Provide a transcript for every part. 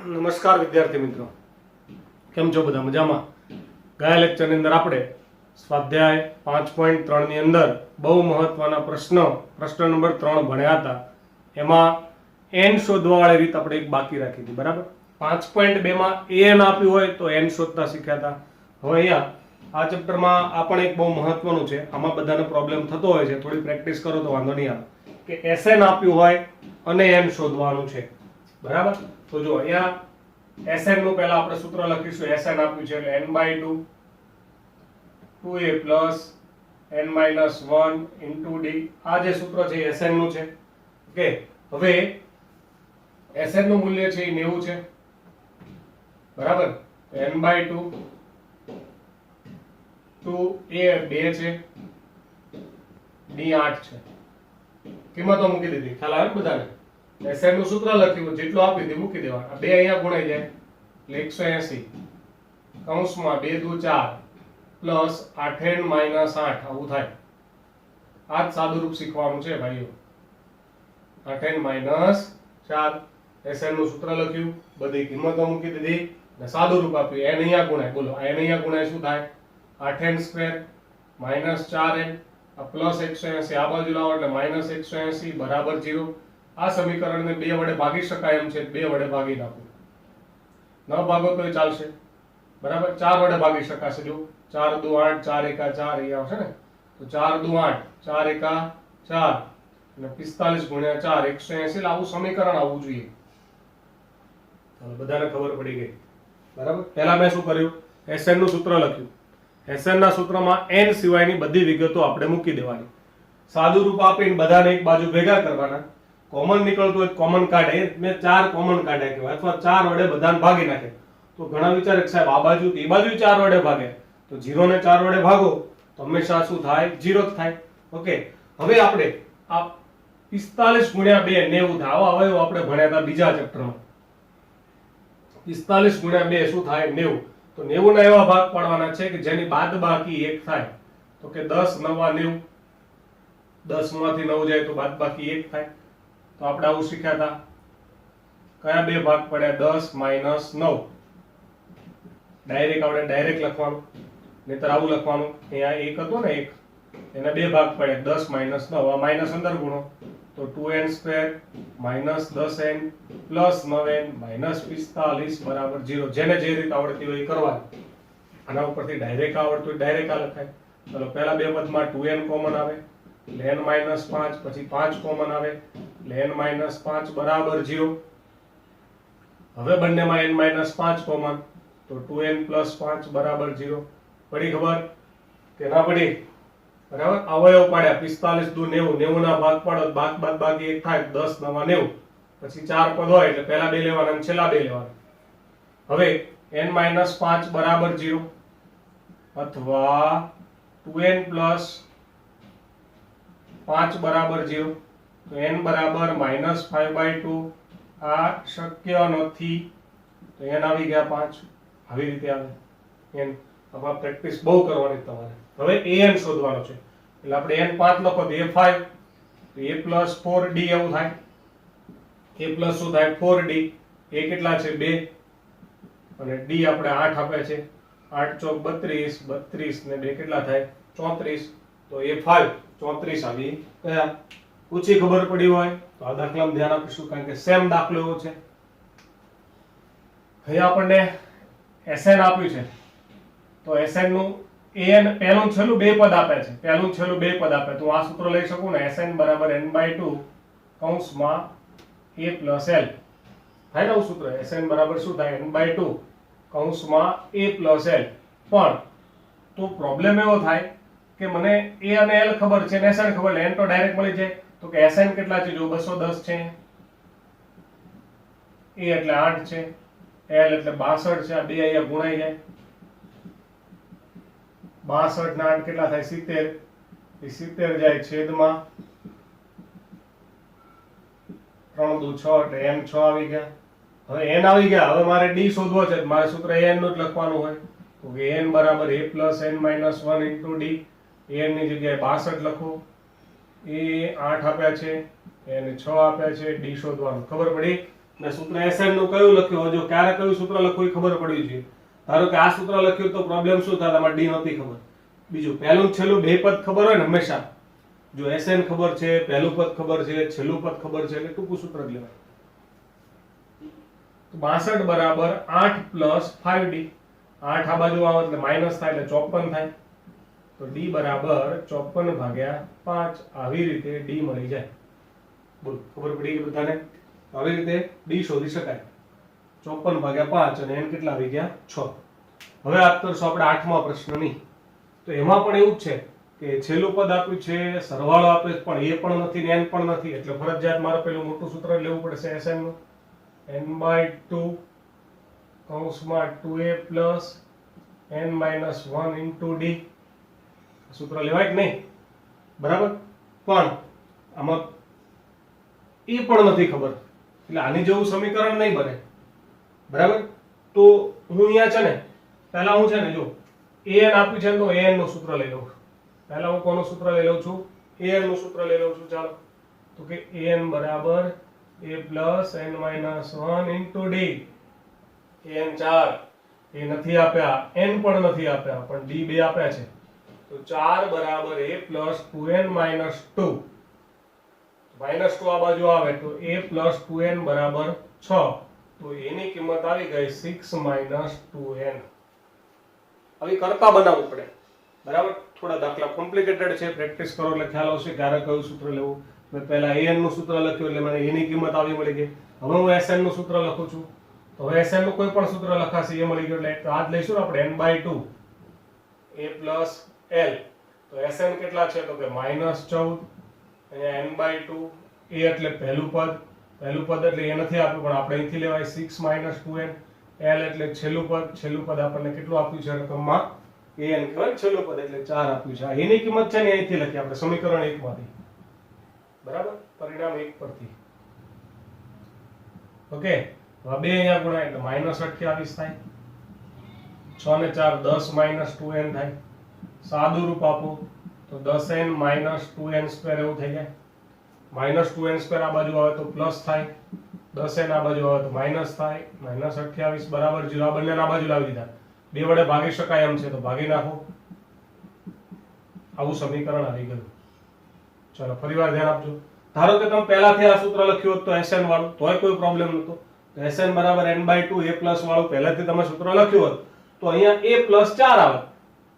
નમસ્કાર વિદ્યાર્થી મિત્રો, કેમ છો બધા? મજામાં? ગયા લેક્ચરની અંદર આપણે સ્વાધ્યાય 5.3 ની અંદર બહુ મહત્વના પ્રશ્ન નંબર 3 ભણ્યા હતા. એમાં n શોધવાવાળી રીત આપણે એક બાકી રાખી હતી, બરાબર? 5.2 માં an આપ્યું હોય તો n શોધતા શીખ્યા હતા. હવે અહીંયા આ ચેપ્ટરમાં આ પણ એક બહુ મહત્વનું છે. આમાં બધાને પ્રોબ્લેમ થતો હોય છે, થોડી પ્રેક્ટિસ કરો તો વાંધો નહીં આવે. કે sn આપ્યું હોય અને n શોધવાનું છે, બરાબર? તો જો અહીંયા sn નું પહેલા આપણે સૂત્ર લખીશું. sn આપ્યું છે એટલે n/2 2a plus n minus 1 into d. આ જે સૂત્ર છે એ sn નું છે. ઓકે, હવે sn નું મૂલ્ય છે એ 90 છે, બરાબર? તો n/2 2a 2 છે, d 8 છે. કિંમતો મૂકી દીધી, ખ્યાલ આવે ને બધાને? sn નું સૂત્ર લખ્યું, જેટલું આપ્યું તે મૂકી દેવાનું. બે અહીંયા ગુણાઈ જાય એટલે 180 કૌંસમાં 2 દુ 4 પ્લસ 8n માઇનસ 8. આવું થાય. આ જ સાદુરૂપ શીખવાનું છે ભાઈઓ. 8n minus 4. sn નું સૂત્ર લખ્યું, બધી કિંમતો મૂકી દીધી અને સાદુરૂપ આપ્યું. n અહીંયા ગુણાય, બોલો n અહીંયા ગુણાય શું થાય? 8n square minus 4n plus 180. આ બાજુ લાવો એટલે માઇનસ 180 બરાબર 0. આ સમીકરણને 2 વડે ભાગી શકાય એમ છે, 2 વડે ભાગી નાખો. ન ભાગો તોય ચાલશે, બરાબર? 4 વડે ભાગી શકાશે. જો 4 દુ 8, 4 એકા 4 અહીંયા આવશે ને, તો 4 દુ 8, 4 એકા 4 અને 45 ગુણ્યા 4 180. આવું સમીકરણ આવવું જોઈએ. ચાલો, બધાને ખબર પડી ગઈ, બરાબર? પહેલા મેં શું કર્યું? sn નું સૂત્ર લખ્યું. sn ના સૂત્રમાં n સિવાયની બધી વિગતો આપણે મૂકી દેવાની. સાદું રૂપ આપીને બધાને એક બાજુ ભેગા કરવાના. કોમન નીકળતું હોય કોમન કાઢે. મેં 4 કોમન કાઢ્યા કહેવાય, અથવા 4 વડે બધાને ભાગી નાખે. તો ઘણા વિચારે કે સાહેબ આ બાજુ એ બાજુ 4 વડે ભાગે, તો 0 ને 4 વડે ભાગો તો હંમેશા શું થાય? 0 જ થાય. ઓકે, હવે આપણે આ 45 ગુણ્યા 2 90 થાય. આવા અવયવ આપણે ભણ્યા હતા બીજા ચેપ્ટરમાં. 45 ગુણ્યા 2 શું થાય? 90. તો 90 ના એવા ભાગ પાડવાના છે કે જેની બાદબાકી 1 થાય. તો કે 10 9 90. 10 માંથી 9 જાય તો બાદબાકી 1 થાય. તો આપણે આવું શીખ્યા હતા. કયા બે ભાગ પડ્યા? 10 માઇનસ 9. ડાયરેક્ટ લખવાનું, નહીતર આવું લખવાનું. અહીંયા 1 હતો ને, 1 એના બે ભાગ પડ્યા 10 માઇનસ 9. આ માઇનસ અંદર ગુણો તો 2n square minus 10n plus 9n minus 45 બરાબર 0. જેને જે રીત આવડતી હોય એ કરવાની. આના ઉપરથી ડાયરેક્ટ આવડતું હોય ડાયરેક્ટ આ લખાય. ચલો, પહેલા બે પદમાં 2n કોમન આવે એટલે n માઇનસ 5, પછી 5 કોમન આવે એટલે n માઇનસ 5 બરાબર 0. હવે બંનેમાં n માઇનસ 5 કોમન તો 2n પ્લસ 5 બરાબર 0. પડી ખબર કે ના પડી? બરાબર. અવયવ પાડ્યા 45 દુ 90. 90 ના ભાગ પાડો બાદ બાકી 1 થાય. 10 9 90. પછી 4 પદ હોય એટલે પહેલા બે લેવાના અને છેલ્લા બે લેવાના. હવે n માઇનસ 5 બરાબર 0 અથવા 2n પ્લસ 5 બરાબર 0. તો n બરાબર માઇનસ 5/2. આ શક્ય નથી. તો n આવી ગયા 5. આવી રીતે આવે n. આમાં પ્રેક્ટિસ બહુ કરવાની તમારે. હવે an શોધવાનો છે એટલે આપણે n 5 લખો તો a5, તો a plus 4d એવું થાય. a plus શું થાય? 4d. a કેટલા છે? 2 અને d આપણે 8 આપ્યા છે. 8 ચોક 32, 32 ને 2 કેટલા થાય? 34. તો a5 34 આવી ગયા. ઓછી ખબર પડી હોય તો આ દાખલામાં ધ્યાન આપીશું, કારણ કે સેમ દાખલો એવો છે. અહીંયા આપણને sn આપ્યું છે, તો sn નું an પહેલું છેલ્લું બે પદ આપ્યા છે. પહેલું છેલ્લું બે પદ આપ્યા તો આ સૂત્ર લઈ શકું ને, sn બરાબર n/2 કૌંસમાં a plus l. થાય ને આવું સૂત્ર? sn બરાબર શું થાય? n/2 કૌંસમાં a plus l. પણ તો પ્રોબ્લેમ એવો થાય કે મને a અને l ખબર છે ને sn ખબર, n તો ડાયરેક્ટ મળી જાય. તો કે sn કેટલા છે? જો 210 છે, a એટલે 8 છે, l એટલે 62 છે. આ બે અહીંયા ગુણાઈ જાય. 62 ના 8 કેટલા થાય? 70. એ 70 જાય છેદમાં 3 દુ 6 એટલે n 6 આવી ગયા. હવે n આવી ગયા. હવે મારે d શોધવો છે. મારે સૂત્ર an નું જ લખવાનું હોય. તો કે n બરાબર a plus n minus 1 into d. n ની જગ્યાએ 62 લખો. એ 8 આપ્યા છે, એને 6 આપ્યા છે. d શોધવાનું. ખબર પડી? ને સૂત્ર Sn નું કયું લખ્યું, જો ક્યારે કયું સૂત્ર લખવું એ ખબર પડવી જોઈએ. ધારો કે આ સૂત્ર લખ્યું તો પ્રોબ્લેમ શું થાય, તમારે d નહોતી ખબર. બીજું પહેલું છેલ્લું બે પદ ખબર હોય ને હંમેશા, જો Sn ખબર છે, પહેલું પદ ખબર છે, છેલ્લું પદ ખબર છે, એટલે ટૂંકું સૂત્ર જ લેવાય. 62 બરાબર 8 પ્લસ 5d. 8 આ બાજુ આવે એટલે માઇનસ થાય એટલે 54 થાય. તો d બરાબર 54 ભાગ્યા 5. આવી રીતે d મળી જાય. બોલો, ખબર પડી ગઈ બધાને? આવી રીતે d શોધી શકાય. 54 ભાગ્યા 5 અને n કેટલા આવી ગયા? 6. હવે આ કરશું આપણે 8મા પ્રશ્નની. તો એમાં પણ એવું જ છે કે છેલ્લું પદ આપ્યું છે, સરવાળો આપ્યો છે, પણ એ પણ નથી ને n પણ નથી, એટલે ફરજિયાત મારે પેલું મોટું સૂત્ર લેવું પડશે Sn નું. n/2 કૌંસમાં 2a plus n-1 into d. સૂત્ર લેવાય કે નહીં? બરાબર. પણ આમાં એ પણ નથી ખબર, એટલે આની જેવું સમીકરણ નહીં બને. બરાબર. તો હું અહીંયા છે ને પહેલા હું છે ને જો an આપ્યું છે તો an નું સૂત્ર લઈ લઉં છું. પહેલા હું કોનું સૂત્ર લઈ લઉં છું? an નું સૂત્ર લઈ લઉં છું. ચાલો, તો કે an બરાબર a plus n-1 into d. an 4 એ નથી આપ્યા, n પણ નથી આપ્યા, પણ d 2 આપ્યા છે. તો 4 બરાબર a plus 2n minus 2. Minus 2 આ બાજુ આવે તો a પ્લસ 2n બરાબર 6. તો એની કિંમત આવી ગઈ 6 માઇનસ 2n. હવે કરતા બનાવવું પડે. બરાબર. થોડા દાખલા કોમ્પ્લિકેટેડ છે, પ્રેક્ટિસ કરો એટલે ખ્યાલ આવશે ક્યારે કયું સૂત્ર લેવું. મેં પહેલા an નું સૂત્ર લખ્યું એટલે મને એની કિંમત આવી મળી ગઈ. હવે હું Sn નું સૂત્ર લખું છું. તો હવે Sn નું કોઈ પણ સૂત્ર લખાશે એ મળી ગયું, એટલે આ જ લઈશું ને આપણે n/2 a પ્લસ l. તો Sn કેટલા છે તો કે -14. અહીંયા n/2 a એટલે પહેલું પદ, એટલે એ નથી આપ્યું પણ આપણે અહીંથી લેવાય 6 માઇનસ 2n. l એટલે છેલ્લું પદ આપણને કેટલું આપ્યું છે રકમમાં? an કહેવાય છેલ્લું પદ, એટલે 4 આપ્યું છે. એની કિંમત છે ને અહીંથી લખી આપણે સમીકરણ 1 માંથી. બરાબર. પરિણામ 1 પરથી. ઓકે. હવે 2 અહીંયા ગુણાય એટલે -28 થાય. 6 ને 4 10 માઇનસ 2n થાય. સાદું રૂપ આપો તો 10n માઇનસ 2n સ્ક્વેર એવું થઈ જાય. માઇનસ 2n સ્ક્વેર આ બાજુ આવે તો પ્લસ થાય, 10n આ બાજુ આવે તો માઇનસ થાય. -28 બરાબર 0. આ બંને આ બાજુ લાવી દીધા. 2 વડે ભાગી શકાય એમ છે તો ભાગી નાખો. આવું સમીકરણ આવી ગયું. ચલો ફરીવાર ધ્યાન આપજો. ધારો કે તમે પહેલાથી આ સૂત્ર લખ્યું હોત તો Sn વાળું, તોય કોઈ પ્રોબ્લેમ નહોતો. તો Sn બરાબર n/2 a પ્લસ વાળું પહેલાથી તમે સૂત્ર લખ્યું હોત તો અહીંયા a પ્લસ 4 આવે.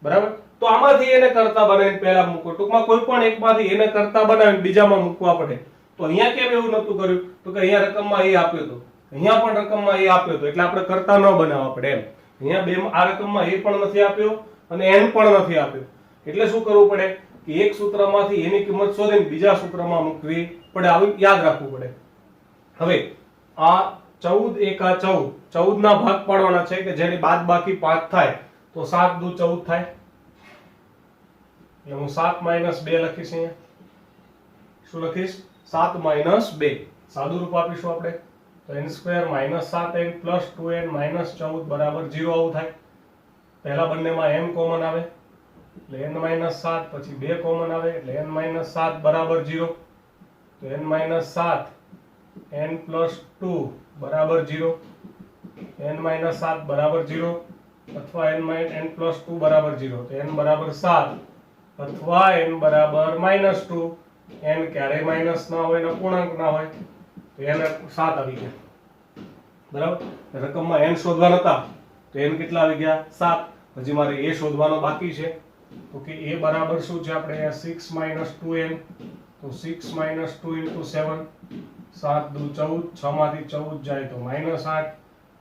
બરાબર. તો આમાંથી એને કરતા બનાવીને પહેલા મૂકો. ટૂંકમાં કોઈ પણ એકમાંથી એને કરતા બનાવીને બીજામાં મૂકવા પડે. તો અહીંયા કેમ એવું નતું કર્યું? તો કે અહીંયા રકમમાં a આપ્યો હતો, અહીંયા પણ રકમમાં a આપ્યો હતો, એટલે આપણે કરતા ન બનાવવા પડે એમ. અહીંયા બે આ રકમમાં a પણ નથી આપ્યો અને n પણ નથી આપ્યો, એટલે શું કરવું પડે કે એક સૂત્રમાંથી એની કિંમત શોધીને બીજા સૂત્રમાં મૂકવી પડે. આવું યાદ રાખવું પડે. હવે આ 14 1 આ 14 ના ભાગ પાડવાના છે કે જેની બાદબાકી 5 થાય તો 7 દુ 14 થાય. એટલે હું 7 માઇનસ 2 લખીશ. અહીંયા શું લખીશ? 7 માઇનસ 2. સાદું રૂપ આપીશું આપણે તો n² minus 7n plus 2n minus 14 બરાબર 0 આવું થાય. પહેલા બંનેમાં m કોમન આવે એટલે n માઇનસ 7, પછી 2 કોમન આવે એટલે n માઇનસ 7 બરાબર 0. તો n માઇનસ 7 n પ્લસ 2 બરાબર 0. n માઇનસ 7 બરાબર 0 અથવા n પ્લસ 2 બરાબર 0. તો n બરાબર 7 અથવા n બરાબર -2. n ક્યારેય માઇનસ ના હોય ને પૂર્ણાંક ના હોય તો n 7 આવી ગયા. બરાબર. રકમમાં n શોધવાના હતા તો n કેટલા આવી ગયા? 7. હજી મારે a શોધવાનો બાકી છે. તો કે a બરાબર શું છે? આપણે અહીંયા 6 માઇનસ 2n. તો 6 માઇનસ 2 into 7, 7 દુ 14, 6 માંથી 14 જાય તો -8.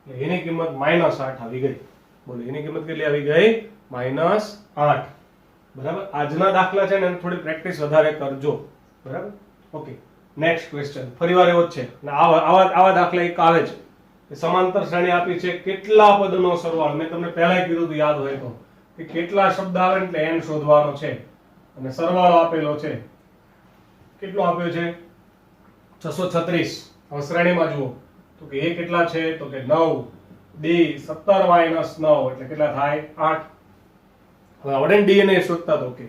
એટલે એની કિંમત -8 આવી ગઈ. બોલો એની કિંમત કેટલી આવી ગઈ? -8. બરાબર. આજના દાખલા છે ને એની થોડી પ્રેક્ટિસ વધારે કરજો. બરાબર. ઓકે. નેક્સ્ટ ક્વેશ્ચન ફરીવાર એવો જ છે ને આવા દાખલા એક આવે છે કે સમાંતર શ્રેણી આપી છે, કેટલા પદનો સરવાળો. મેં તમને પહેલા કીધું હતું, યાદ હોય તો, કે કેટલા શબ્દ આવે એટલે n શોધવાનો છે અને સરવાળો આપેલો છે. કેટલો આપ્યો છે? 636. હવે શ્રેણીમાં જુઓ તો કે a કેટલા છે તો કે 9, d 17 માઇનસ 9 એટલે કેટલા થાય? 8. હવે આવડે d ને શોધતા તો કે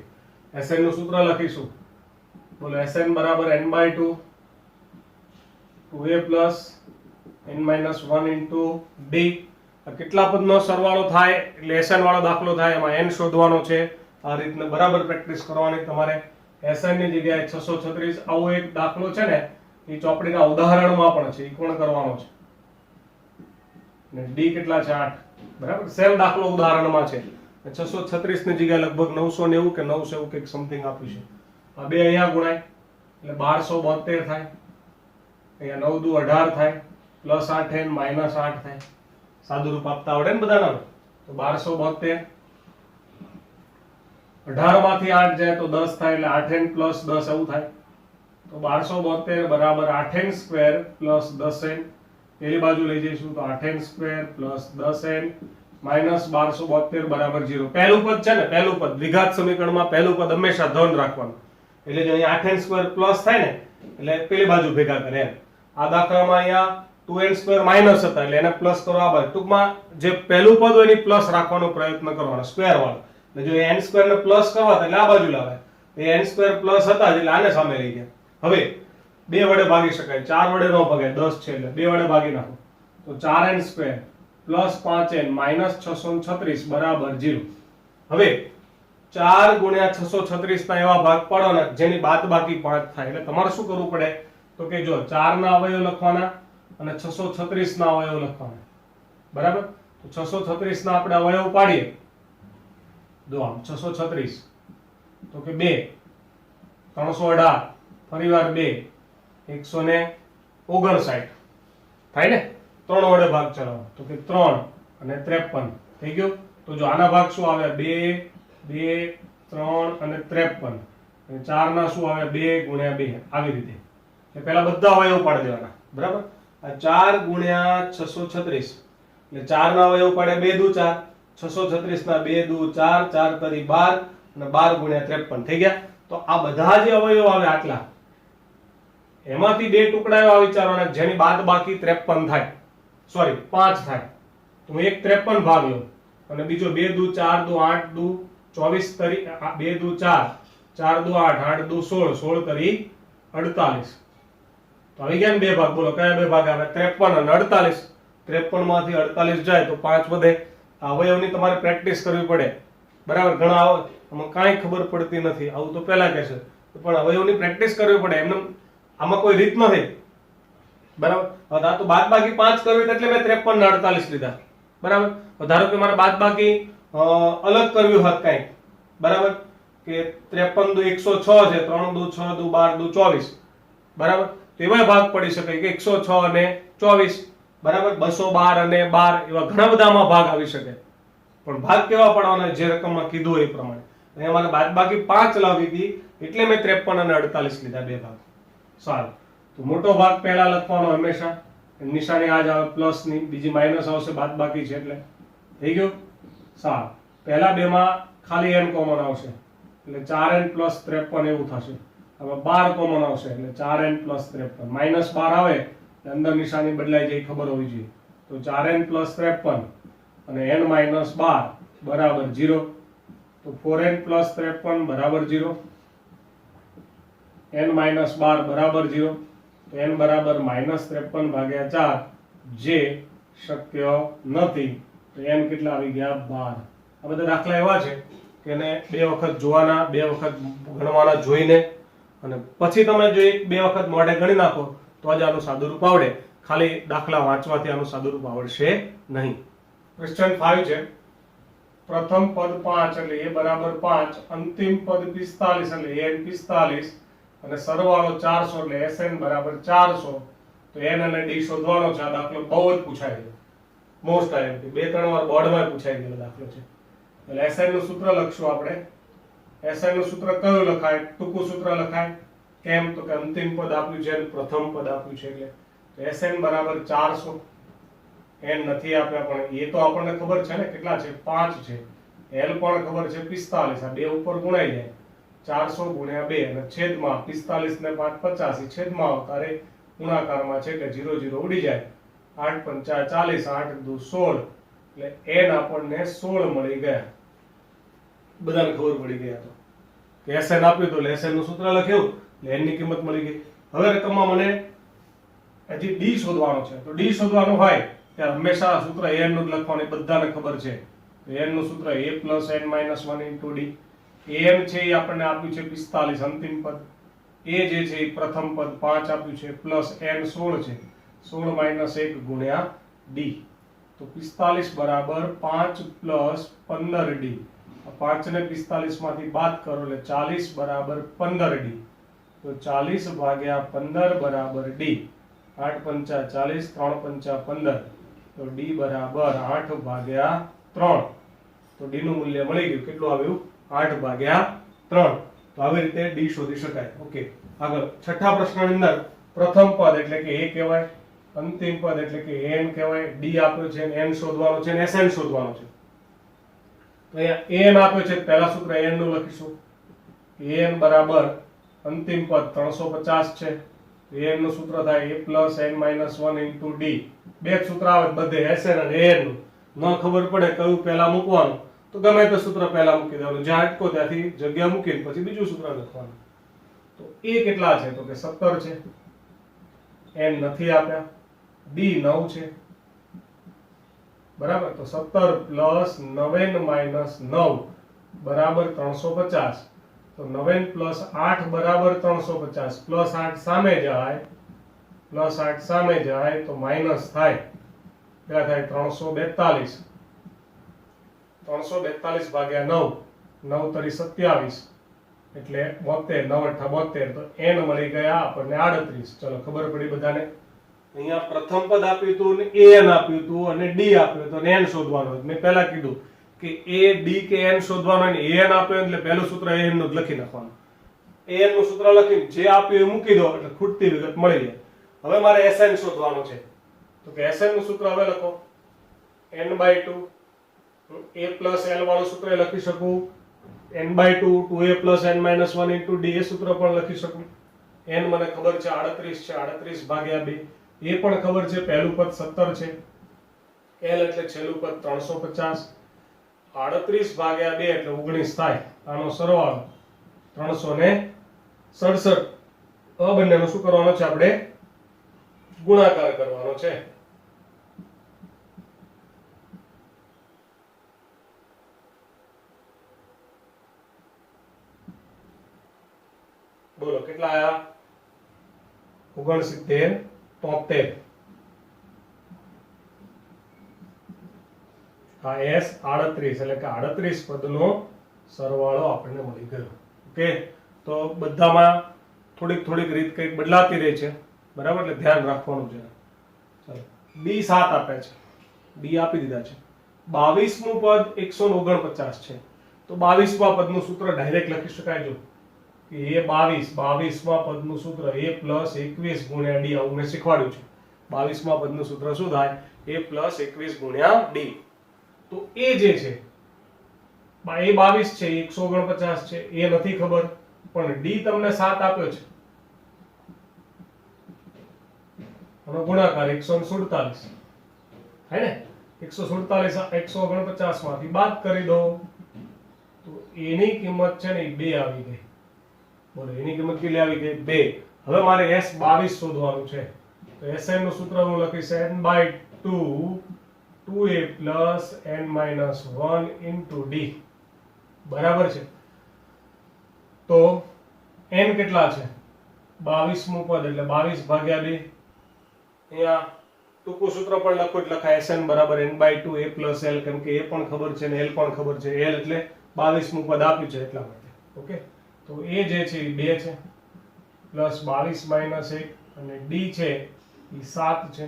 Sn નું સૂત્ર લખીશું. બોલો Sn બરાબર n/2 2a plus n-1 into D. કેટલા પદનો સરવાળો થાય એટલે SN વાળો દાખલો થાય, એમાં n શોધવાનો છે. આ રીતને બરાબર પ્રેક્ટિસ કરવાની તમારે. SN ની જગ્યાએ 636 આવો એક દાખલો છે ને એ ચોપડીના ઉદાહરણમાં પણ છે, એ પણ કરવાનો છે. ને ડી કેટલા છે 8, બરાબર. સેમ દાખલો ઉદાહરણમાં છે. 636 ની જગ્યાએ લગભગ 990 કે 900 કંઈક સમથિંગ આપ્યું છે. આ બે અહીંયા ગુણાય એટલે 1272 થાય. અહીંયા 9 દુ 18 થાય, પ્લસ 8n માઇનસ 8 થાય. સાદું રૂપ આપતા આવડે ને બધાના? તો 1272, 18 માંથી 8 જાય તો 10 થાય એટલે 8n પ્લસ 10 એવું થાય. તો 1272 બરાબર 8n સ્ક્વેર પ્લસ 10n. પેલી બાજુ લઈ જઈશું તો 8n square plus 10n minus 1272 બરાબર 0. પહેલું પદ છે ને, પહેલું પદ દ્વિઘાત સમીકરણમાં પહેલું પદ હંમેશા ધન રાખવાનું. એટલે જો અહીંયા 8n સ્ક્વેર પ્લસ થાય ને એટલે પેલી બાજુ ભેગા કરે એમ. આ દાખલામાં અહીંયા 2n સ્ક્વેર માઇનસ હતા એટલે એને પ્લસ કરો આ બાજુ. ટૂંકમાં જે પહેલું પદ હોય એની પ્લસ રાખવાનો પ્રયત્ન કરવાનો, સ્ક્વેર વાળો. એટલે જો n સ્ક્વેર ને પ્લસ કરવા એટલે આ બાજુ લાવે. એ n સ્ક્વેર પ્લસ હતા એટલે આને સામે લઈ ગયા. હવે 2 વડે ભાગી શકાય, 4 વડે ન ભાગે, 10 છે એટલે 2 વડે ભાગી નાખો તો 4n square plus 5n minus 636 બરાબર 0. હવે 4 ગુણ્યા 636 ના એવા ભાગ પાડવાના જેની બાદબાકી 5 થાય. એટલે તમારે શું કરવું પડે તો કે જો 4 ના અવયવ લખવાના અને 636 ના અવયવ લખવાના, બરાબર. તો 636 ના આપણે અવયવ પાડીએ. જો આમ 636 તો કે 2 318 ફરીવાર 2 159 થાય ને. 3 વડે ભાગ ચલાવો તો કે 3 અને 53 થઈ ગયો. તો જો આના ભાગ શું આવે 2 2 3 અને 53, અને 4 ના શું આવે 2 ગુણ્યા 2 આવી રીતે. એટલે પહેલા બધા અવયવ પાડી દેવાના, બરાબર. આ 4 ગુણ્યા 636 એટલે 4 ના અવયવ પાડે 2 દુ 4, 636 ના 2 દુ 4, 4 તરી 12 અને 12 ગુણ્યા 53 થઈ ગયા. તો આ બધા જે અવયવ આવે આટલા એમાંથી 2 ટુકડા એવા વિચારવાના જેની બાદબાકી 53 થાય, સોરી 5 થાય. તો હું એક 53 ભાગ લઉં અને બીજો 2 દુ 4 દુ 8 દુ 24 તરી 2 દુ 4, 4 દુ 8, 8 દુ 16, 16 તરી 48. તો આવી ગયા ને બે ભાગ. બોલો કયા બે ભાગ આવે? 53 અને 48. 53 માંથી 48 જાય તો 5 વધે. અવયવની તમારે પ્રેક્ટિસ કરવી પડે, બરાબર. ઘણા આમાં કાંઈ ખબર પડતી નથી, આવું તો પહેલા કહેશે, પણ અવયવની પ્રેક્ટિસ કરવી પડે. એમને આમાં કોઈ રીત નથી, બરાબર. હવે આ તો બાદબાકી 5 કરવી એટલે મેં 53 ને 48 લીધા, બરાબર. ધારો કે મારે બાદબાકી અલગ કરવી હોત કાંઈક, બરાબર, કે 53 દુ 106 છે, 3 દુ 6 દુ 12 દુ 24, બરાબર. તો એવા ભાગ પડી શકે કે 106 અને 24, બરાબર. 212 અને 12 એવા ઘણા બધામાં ભાગ આવી શકે. પણ ભાગ કેવા પડવાના જે રકમમાં કીધું હોય એ પ્રમાણે. અહીંયા મારે બાદબાકી 5 લાવી હતી એટલે મેં 53 અને 48 લીધા, બે ભાગ. સારું. તો મોટો ભાગ પહેલા લખવાનો હંમેશા, નિશાની આ જ આવે પ્લસ ની, બીજી માઇનસ આવશે બાદબાકી છે એટલે. થઈ ગયું? સારું. પહેલા બેમાં ખાલી n કોમન આવશે એટલે 4n પ્લસ 53 એવું થશે. હવે 12 કોમન આવશે એટલે 4n પ્લસ 53, માઇનસ 12 આવે એટલે અંદર નિશાની બદલાઈ જાય ખબર હોવી જોઈએ. તો 4n પ્લસ 53 અને n માઇનસ 12 બરાબર 0. તો 4n પ્લસ 53 બરાબર 0, n માઇનસ 12 બરાબર 0. તો n બરાબર માઇનસ 53 ભાગ્યા 4, જે શક્ય નથી. તો n કેટલા આવી ગયા? 12. આ બધા દાખલા એવા છે કે એને બે વખત જોવાના, બે વખત ગણવાના જોઈને, અને પછી તમે જો એક બે વખત મોઢે ગણી નાખો તો જ આનું સાદુરૂપ આવડે. ખાલી દાખલા વાંચવાથી આનું સાદુરૂપ આવડશે નહીં. ક્વેશ્ચન 5 છે. પ્રથમ પદ 5 એટલે a બરાબર 5, અંતિમ પદ 45 એટલે n 45 અને સરવાળો 400 એટલે sn બરાબર 400. તો n અને d શોધવાનો છે. આ દાખલો બહુ જ પૂછાય છે, મોસ્ટ આઈએમપી, 2-3 વાર બોર્ડમાં પૂછાઈ ગયેલો દાખલો છે. એટલે sn નું સૂત્ર લખશું આપણે. sn નું સૂત્ર કયું લખાય? ટૂંકું સૂત્ર લખાય. કેમ? તો કે અંતિમ પદ આપ્યું છે અને પ્રથમ પદ આપ્યું છે એટલે. તો sn બરાબર 400. n નથી આપ્યા પણ એ તો આપણને ખબર છે ને કેટલા છે? 5 છે. l પણ ખબર છે 45. આ બે ઉપર ગુણાઈ જાય 400 ગુણ્યા 2 અને છેદમાં 45 ને 5 85, છેદમાં આવતારે ગુણાકારમાં છે કે 0 0 ઉડી જાય. 8 5 40, 8 દુ 16 એટલે n આપણને 16 મળી ગયા. બધાને ખબર પડી ગયા તો કે sn આપ્યું તો sn નું સૂત્ર લખ્યું એટલે n ની કિંમત મળી ગઈ. હવે રકમમાં મને હજી ડી શોધવાનો છે. તો ડી શોધવાનું હોય ત્યારે હંમેશા સૂત્ર an નું જ લખવાનું, બધાને ખબર છે. an નું સૂત્ર a + n - 1 * d. an છે એ આપણને આપ્યું છે 45 અંતિમ પદ, a જે છે એ પ્રથમ પદ 5 આપ્યું છે, પ્લસ n 16 છે, 16 - 1 ગુણ્યા d. તો 45 બરાબર 5 + 15d. 5 ને 45 માંથી બાદ કરો એટલે 40 બરાબર 15d. તો 40 ભાગ્યા 15 બરાબર d. 8 પંચા 40, 3 પંચા 15. તો d બરાબર 8 ભાગ્યા 3. તો d નું મૂલ્ય મળી ગયું. કેટલું આવ્યું? 8 ભાગ્યા 3. તો આવી રીતે d શોધી શકાય. ઓકે, આગળ છઠ્ઠા પ્રશ્નની અંદર પ્રથમ પદ એટલે કે a કહેવાય, અંતિમ પદ એટલે કે n કહેવાય, d આપ્યો છે, n શોધવાનો છે અને sn શોધવાનો છે. તો અહીંયા n આપ્યો છે, પહેલા સૂત્ર n નું લખીશું. n બરાબર અંતિમ પદ 350 છે, n નું સૂત્ર થાય a + n - 1 * d. બે જ સૂત્ર આવે બધે, sn અને an નું. ન ખબર પડે કયું પહેલા મૂકવાનું તો ગમે તે સૂત્ર પહેલા મૂકી દેવાનું, જ્યાં અટકો ત્યાંથી જગ્યા મૂકીને પછી બીજું સૂત્ર લખવાનું. તો a કેટલા છે? તો કે 17 છે, n નથી આપ્યા, d 9 છે, બરાબર. તો 17 + 9 - 9 બરાબર 350. તો 9 + 8 બરાબર 350, +8 સામે જાય, +8 સામે જાય તો માઇનસ થાય, કેટલા થાય? 342. 342 ભાગ્યા 9, 9 તરી 27 એટલે 72, 9 અઠ્ઠા 72. તો n મળી ગયા આપણને 38. ચલો, ખબર પડી બધાને? અહીંયા પ્રથમ પદ આપ્યું હતું ને an આપ્યું હતું અને d આપ્યું હતું અને n શોધવાનું. મેં પહેલા કીધું કે a d કે n શોધવાનો, અને an આપ્યો એટલે પહેલું સૂત્ર an નું જ લખી નાખવાનું. an નું સૂત્ર લખીને જે આપ્યું એ મૂકી દો એટલે ખૂટતી વિગત મળી જાય. હવે મારે sn શોધવાનું છે. તો કે sn નું સૂત્ર હવે લખો. n/2 a + l વાળું સૂત્ર લખી શકું, n/2 2a + n - 1 * d એ સૂત્ર પણ લખી શકું. n મને ખબર છે 38 છે, 38 ભાગ્યા 2. એ પણ ખબર છે, પહેલું પદ 17 છે, l એટલે છેલ્લું પદ 350. 38 ભાગ્યા 2 એટલે 19 થાય. આનો સરવાળો 367. આ બંનેનો શું કરવાનો છે? આપણે ગુણાકાર કરવાનો છે. બોલો કેટલા આયા? 69, 73. આ s 38 એટલે કે 38 પદનો સરવાળો આપણને મળી ગયો. ઓકે, તો બધામાં થોડીક થોડીક રીત કંઈક બદલાતી રહી છે, બરાબર, એટલે ધ્યાન રાખવાનું છે. ચાલો, d 7 આપે છે, d આપી દીધા છે. 22મું પદ 149 છે. તો 22મા પદનું સૂત્ર ડાયરેક્ટ લખી શકાય. જો કે એ 22મા પદનું સૂત્ર a + 21 ગુણ્યા d. આવું મેં શીખવાડ્યું છે. 22મા પદનું સૂત્ર શું થાય? a + 21 ગુણ્યા d. તો a જે છે એ 22 છે, 149 છે, એ નથી ખબર, પણ d તમને 7 આપ્યો છે, આનો ગુણાકાર 147 હે ને? 147 149 માંથી બાદ કરી દો તો એની કિંમત છે ને 2 આવી ગઈ. બોલો, એની કિંમત કેટલી આવી ગઈ? 2. હવે મારે s 22 શોધવાનું છે. તો sn નું સૂત્ર હું લખીશ n/2 2a + n - 1 * d. બરાબર છે. તો n કેટલા છે? 22મું પદ એટલે 22 ભાગ્યા 2. અહીંયા ટૂંકું સૂત્ર પણ લખો એટલે લખાય sn બરાબર n/2 a + l, કેમ કે a પણ ખબર છે ને l પણ ખબર છે. l એટલે 22મું પદ આપ્યું છે એટલા માટે. ઓકે, તો a જે છે એ 2 છે, પ્લસ 22 - 1, અને d છે એ 7 છે.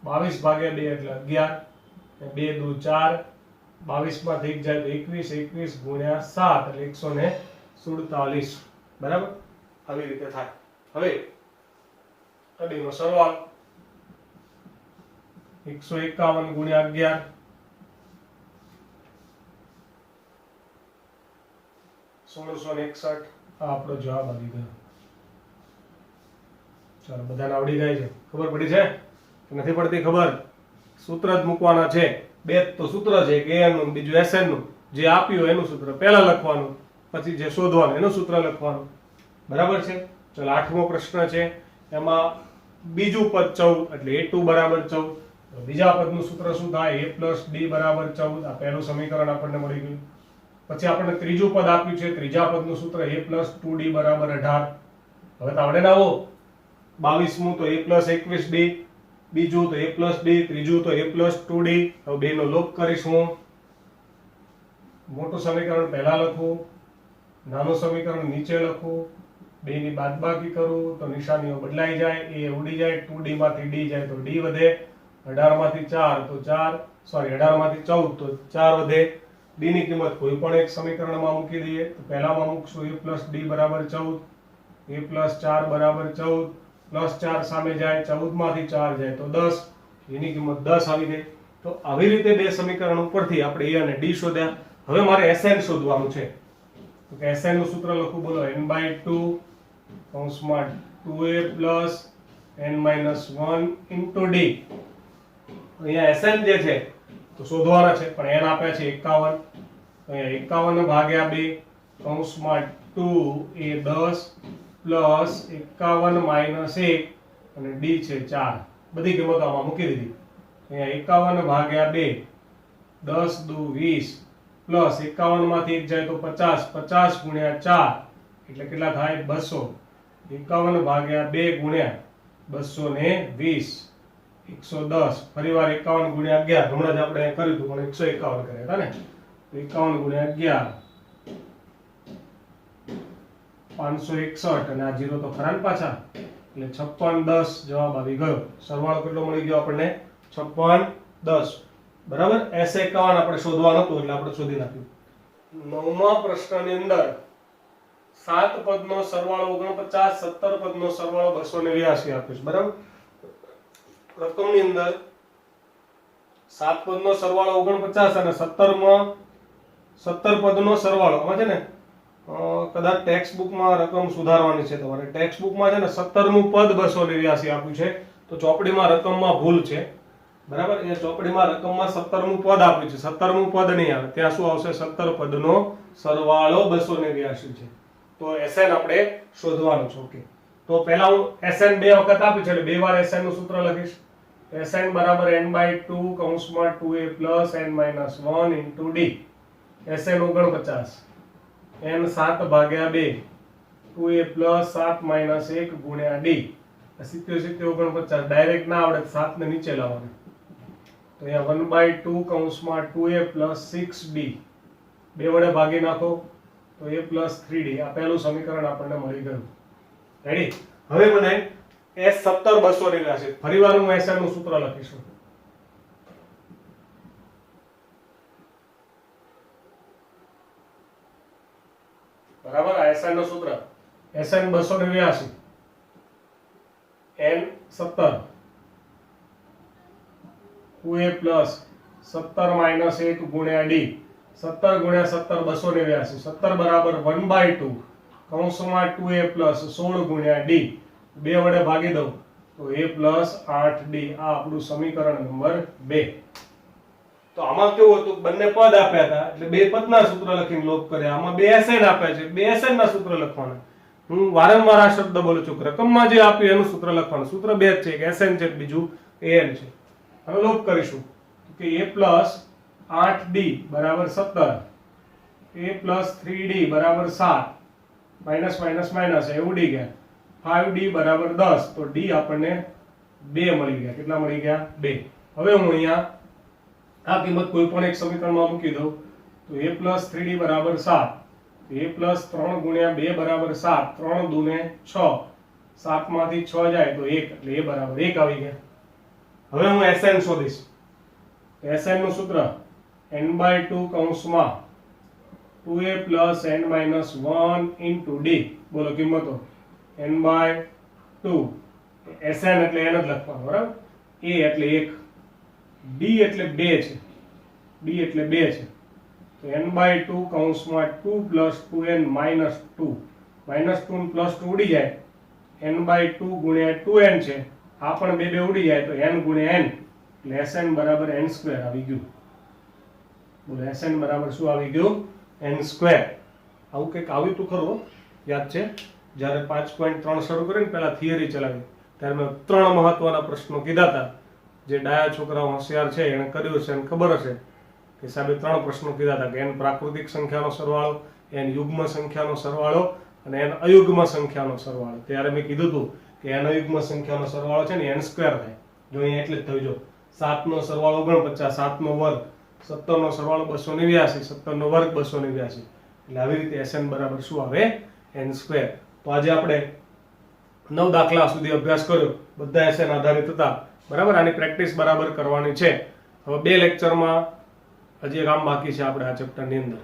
22 ભાગ્યા 2 એટલે 11, 2 દુ 4, 22 માંથી 1 જાય તો 21, 21 ગુણ્યા 7 એટલે 147. બરાબર, આવી રીતે થાય. હવે આ બેનો સરવાળો 151 ગુણ્યા 11 1661. આ આપણો જવાબ આવી ગયો. ચાલો, બધાને આવડી ગઈ છે? ખબર પડી છે કે નથી પડતી ખબર? સૂત્ર જ મૂકવાના છે. બે તો સૂત્ર છે, એક an નું બીજું sn નું. જે આપ્યું એનું સૂત્ર પહેલા લખવાનું, પછી જે શોધવાનું એનું સૂત્ર લખવાનું. બરાબર છે? ચલો, 8મો પ્રશ્ન છે. એમાં બીજું પદ 14 એટલે a2 બરાબર 14. તો બીજા પદનું સૂત્ર શું થાય? a plus d બરાબર 14. આ પહેલું સમીકરણ આપણને મળી ગયું. પછી આપણને ત્રીજું પદ આપ્યું છે, ત્રીજા પદનું સૂત્ર a plus 2d બરાબર 18. હવે તો આવડે ને આવો 22મું તો a plus 21d, બીજું તો a plus d, ત્રીજું તો a plus 2d. હવે બેનો લોપ કરીશું. મોટું સમીકરણ પહેલા લખું, નાનું સમીકરણ નીચે લખું, બેની બાદબાકી કરું તો નિશાનીઓ બદલાઈ જાય, a ઉડી જાય, 2d માંથી d જાય તો d વધે, 18 માંથી 4 તો 4, સોરી 18 માંથી 14 તો 4 વધે. d ની કિંમત કોઈ પણ એક સમીકરણમાં મૂકી દઈએ. તો પહેલામાં મૂકશું a plus d બરાબર 14, a plus 4 બરાબર 14, પ્લસ 4 સામે જાય, 14 માંથી 4 જાય તો 10, એની કિંમત 10 આવી ગઈ. તો આવી રીતે બે સમીકરણ ઉપરથી આપણે a અને d શોધ્યા. હવે મારે Sn શોધવાનું છે. તો કે Sn નું સૂત્ર લખું, બોલો, n/2 કૌંસમાં 2a plus n-1 into d. અહીંયા Sn જે છે તો શોધવાના છે, પણ n આપ્યા છે 51. તો અહીંયા 51 ભાગ્યા 2 કૌંસમાં 2a 10 પ્લસ 51 માઇનસ 1 અને d છે 4. બધી કિંમતો આમાં મૂકી દીધી. અહીંયા 51 ભાગ્યા 2 10 દુ 20 પ્લસ 51 માંથી 1 જાય તો 50, 50 ગુણ્યા 4 એટલે કેટલા થાય? 200. 51 ભાગ્યા 2 ગુણ્યા 220, 110. ફરીવાર 51 ગુણ્યા 11, હમણાં જ આપણે કર્યું હતું પણ 151 કર્યા હતા ને. તો 51 ગુણ્યા 11 561, અને આ 0 તો ખરા ને પાછા, એટલે 56 10 જવાબ આવી ગયો. સરવાળો કેટલો મળી ગયો આપણને? 56 10. બરાબર. S51 આપણે શોધવાનું હતું એટલે આપણે શોધી નાખ્યું. 9મા પ્રશ્નની અંદર 7 પદનો સરવાળો 49, 17 પદનો સરવાળો 282 આપ્યો છે. બરાબર. રકમની અંદર 7 પદનો સરવાળો 49 અને 17 પદનો સરવાળો. આમાં છે ને કદાચ ટેક્સ્ટ બુકમાં રકમ સુધારવાની છે તમારે. ટેક્સ્ટ બુકમાં છે ને 17મું પદ 282 આપ્યું છે, તો ચોપડીમાં રકમમાં ભૂલ છે. બરાબર. એ ચોપડીમાં રકમમાં 17મું પદ આપ્યું છે, 17મું પદ નહીં આવે. ત્યાં શું આવશે? 17 પદનો સરવાળો 282 છે. તો Sn આપણે શોધવાનું છે. ઓકે. તો પહેલા હું Sn બે વખત આપ્યું છે એટલે બે વાર Sn નું સૂત્ર લખીશ. Sn બરાબર n/2 કૌંસમાં 2a plus n-1 into d. Sn 49, n 7 ભાગ્યા 2 2a plus 7 minus 1 ગુણ્યા d. 70 49 ડાયરેક્ટ ના આવડે 7 ને નીચે લાવવાનું. તો અહીંયા 1/2 કૌંસમાં 2a plus 6d. બે વડે ભાગી નાખો તો a plus 3d. આ પહેલું સમીકરણ આપણને મળી ગયું. રેડી. હવે મને S17 282, ફરીવાર હું Sn નું સૂત્ર લખીશું. બરાબર. આ Sn નું સૂત્ર Sn 282 n 17 2a plus 17 minus 1 ગુણ્યા d. 17 ગુણ્યા 17 282. 17 બરાબર 1/2 કૌંસમાં 2a plus 16 ગુણ્યા d. બે વડે ભાગી દઉં તો a plus 8d. આ આપણું સમીકરણ નંબર 2. તો આમાં કેવું હતું? બંને પદ આપ્યા હતા એટલે બે પદના સૂત્ર લખીને લોપ કર્યા. આમાં બે Sn આપ્યા છે, બે Sn ના સૂત્ર લખવાના. હું વારંવાર આ શબ્દ બોલું છું, રકમમાં જે આપ્યું એનું સૂત્ર લખવાનું. સૂત્ર બે જ છે, એક Sn છે, બીજું an છે. હવે લોપ કરીશું કે a plus 8d બરાબર 17, a plus 3d બરાબર 7, માઇનસ માઇનસ માઇનસ એ ઉડી ગયા. 5d બરાબર 10, તો d આપણને 2 મળી ગયા. કેટલા મળી ગયા? 2. હવે હું અહીંયા આ કિંમત કોઈ પણ એક સમીકરણમાં મૂકી દઉં તો a plus 3d બરાબર 7, a plus 3 ગુણ્યા 2 બરાબર 7, 3 દૂને 6, 7 માંથી 6 જાય તો 1 એટલે a બરાબર 1 આવી ગયા. હવે હું Sn શોધીશ. Sn નું સૂત્ર n/2 કૌંસમાં 2a plus n-1 into d. બોલો કિંમતો. n/2 Sn એટલે n જ લખવાનું. બરાબર. a એટલે 1, d એટલે 2 છે, d એટલે 2 છે. તો n/2 કૌંસમાં 2 plus 2n minus 2, minus 2 plus 2 ઉડી જાય. n/2 ગુણ્યા 2n છે, આ પણ બે બે ઉડી જાય તો n ગુણ્યા n એટલે Sn બરાબર n² આવી ગયું. બોલો Sn બરાબર શું આવી ગયું? n². આવું કંઈક આવ્યું તું ખરું, યાદ છે? જ્યારે 5.3 શરૂ કરીને પહેલા થિયરી ચલાવી ત્યારે મેં 3 મહત્વના પ્રશ્નો કીધા હતા, જે ડાયા છોકરાઓ હોશિયાર છે એને કર્યું છે અને ખબર હશે કે સાહેબે 3 પ્રશ્નો કીધા હતા કે n પ્રાકૃતિક સંખ્યાનો સરવાળો, n યુગ્મ સંખ્યાનો સરવાળો અને n અયુગ્મ સંખ્યાનો સરવાળો. ત્યારે મેં કીધું હતું કે n અયુગ્મ સંખ્યાનો સરવાળો છે ને n² થાય. જો અહીંયા એટલે જ થયું, જો 7 નો સરવાળો 49, 7 નો વર્ગ 17 નો સરવાળો 289, 17 નો વર્ગ 289. એટલે આવી રીતે SN બરાબર શું આવે? n². તો આજે આપણે 9 દાખલા સુધી અભ્યાસ કર્યો, બધા SN આધારિત હતા. બરાબર, આની પ્રેક્ટિસ બરાબર કરવાની છે. હવે 2 લેક્ચરમાં હજી એક કામ બાકી છે આપણે આ ચેપ્ટરની અંદર.